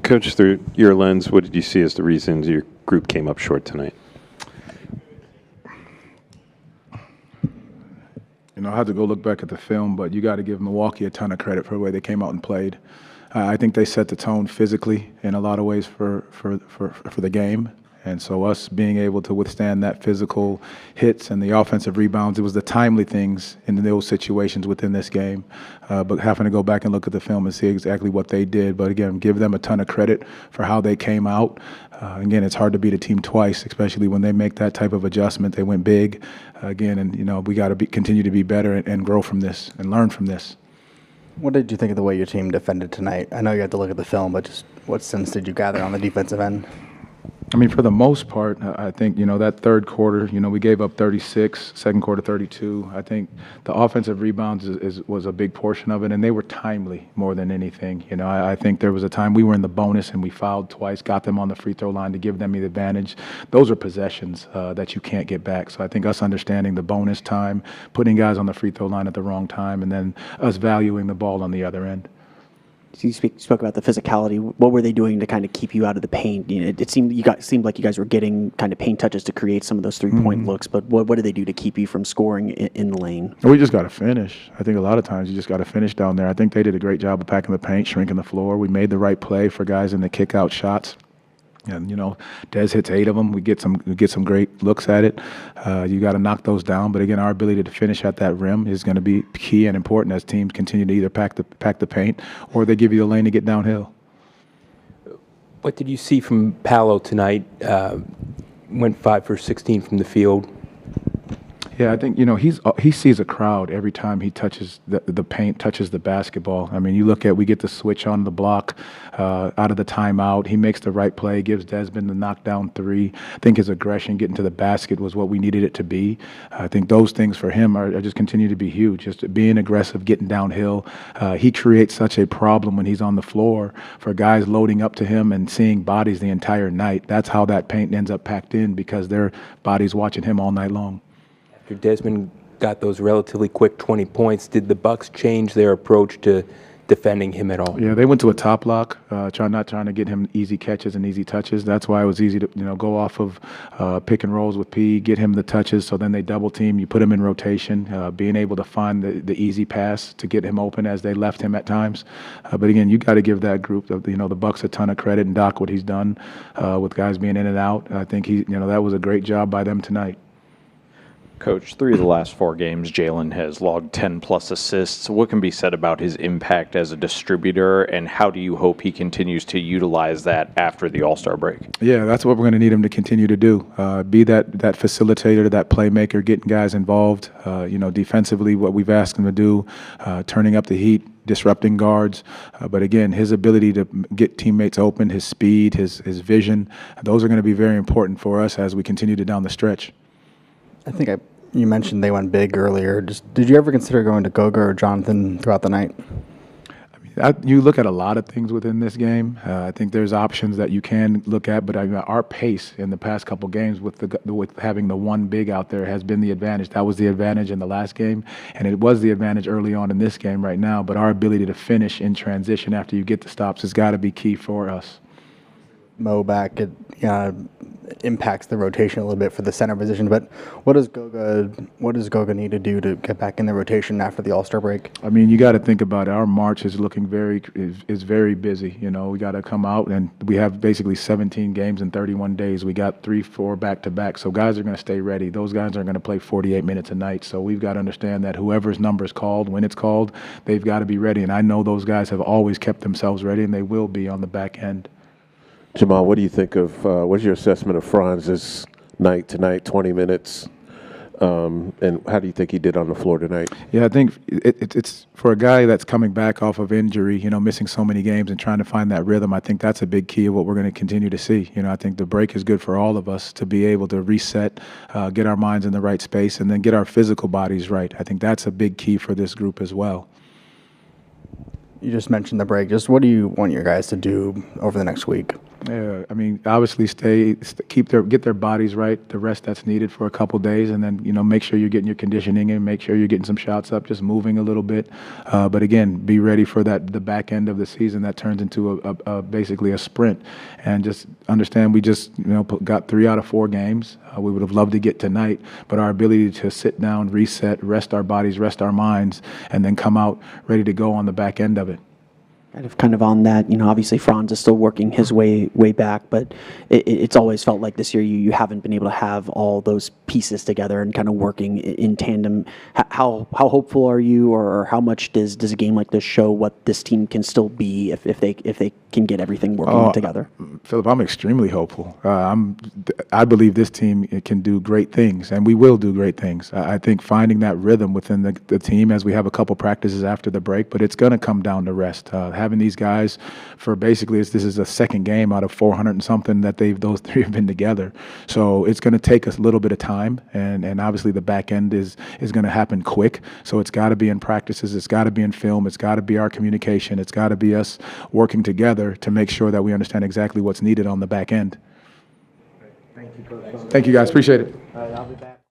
Coach, through your lens, what did you see as the reasons your group came up short tonight? I had to go look back at the film, but you got to give Milwaukee a ton of credit for the way they came out and played. I think they set the tone physically in a lot of ways for the game. And so us being able to withstand that physical hits and the offensive rebounds, it was the timely things in those situations within this game. But having to go back and look at the film and see exactly what they did. But again, give them a ton of credit for how they came out. Again, it's hard to beat a team twice, especially when they make that type of adjustment. They went big again, and we got to continue to be better and grow from this and learn from this. What did you think of the way your team defended tonight? I know you had to look at the film, but just what sense did you gather on the defensive end? I mean, for the most part, I think, that third quarter, we gave up 36, second quarter 32. I think the offensive rebounds was a big portion of it, and they were timely more than anything. I think there was a time we were in the bonus and we fouled twice, got them on the free throw line to give them the advantage. Those are possessions that you can't get back. So I think us understanding the bonus time, putting guys on the free throw line at the wrong time, and then us valuing the ball on the other end. So you spoke about the physicality. What were they doing to kind of keep you out of the paint? It seemed like you guys were getting kind of paint touches to create some of those three-point looks. But what did they do to keep you from scoring in the lane? We just got to finish. I think a lot of times you just got to finish down there. I think they did a great job of packing the paint, shrinking the floor. We made the right play for guys in the kick-out shots. And Des hits 8 of them. We get some great looks at it. You got to knock those down. But again, our ability to finish at that rim is going to be key and important as teams continue to either pack the paint or they give you the lane to get downhill. What did you see from Paolo tonight? Went 5 for 16 from the field. Yeah, I think he sees a crowd every time he touches the paint, touches the basketball. I mean, we get the switch on the block out of the timeout. He makes the right play, gives Desmond the knockdown 3. I think his aggression getting to the basket was what we needed it to be. I think those things for him are just continue to be huge. Just being aggressive, getting downhill. He creates such a problem when he's on the floor for guys loading up to him and seeing bodies the entire night. That's how that paint ends up packed in because their bodies watching him all night long. After Desmond got those relatively quick 20 points, did the Bucks change their approach to defending him at all? Yeah, they went to a top lock, not trying to get him easy catches and easy touches. That's why it was easy to go off of pick and rolls with P, get him the touches. So then they double team. You put him in rotation, being able to find the easy pass to get him open as they left him at times. But again, you got to give that group, the Bucks, a ton of credit, and Doc what he's done with guys being in and out. I think that was a great job by them tonight. Coach, 3 of the last 4 games, Jalen has logged 10-plus assists. What can be said about his impact as a distributor, and how do you hope he continues to utilize that after the All-Star break? Yeah, that's what we're going to need him to continue to do. Be that facilitator, that playmaker, getting guys involved. Defensively, what we've asked him to do, turning up the heat, disrupting guards. But again, his ability to get teammates open, his speed, his vision, those are going to be very important for us as we continue to down the stretch. I think you mentioned they went big earlier. Did you ever consider going to Goga or Jonathan throughout the night? You look at a lot of things within this game. I think there's options that you can look at, but our pace in the past couple games with having the one big out there has been the advantage. That was the advantage in the last game, and it was the advantage early on in this game right now. But our ability to finish in transition after you get the stops has got to be key for us. Mo back, it impacts the rotation a little bit for the center position. But what does Goga need to do to get back in the rotation after the All-Star break? I mean, you got to think about it. Our March is looking very busy. We got to come out, and we have basically 17 games in 31 days. We got 3-4 back-to-back, so guys are going to stay ready. Those guys are going to play 48 minutes a night, so we've got to understand that whoever's number is called, when it's called, they've got to be ready. And I know those guys have always kept themselves ready, and they will be on the back end. Jamahl, what do you think of, what's your assessment of Franz's night tonight, 20 minutes, and how do you think he did on the floor tonight? Yeah, I think it's for a guy that's coming back off of injury, missing so many games and trying to find that rhythm. I think that's a big key of what we're going to continue to see. I think the break is good for all of us to be able to reset, get our minds in the right space, and then get our physical bodies right. I think that's a big key for this group as well. You just mentioned the break. Just what do you want your guys to do over the next week? Yeah, I mean, obviously, get their bodies right, the rest that's needed for a couple days, and then make sure you're getting your conditioning in, make sure you're getting some shots up, just moving a little bit. But again, be ready for the back end of the season that turns into basically a sprint, and just understand we just got 3 out of 4 games. We would have loved to get tonight, but our ability to sit down, reset, rest our bodies, rest our minds, and then come out ready to go on the back end of it. Kind of on that, obviously Franz is still working his way back, but it's always felt like this year you haven't been able to have all those pieces together and kind of working in tandem. How hopeful are you, or how much does a game like this show what this team can still be if they can get everything working together? Philip, I'm extremely hopeful. I believe this team can do great things, and we will do great things. I think finding that rhythm within the team as we have a couple practices after the break, but it's going to come down to rest. Having these guys for basically this is a second game out of 400 and something that those 3 have been together. So it's going to take us a little bit of time, and obviously the back end is going to happen quick. So it's got to be in practices, it's got to be in film, it's got to be our communication, it's got to be us working together to make sure that we understand exactly what's needed on the back end. Thank you, guys. Appreciate it. All right, I'll be back.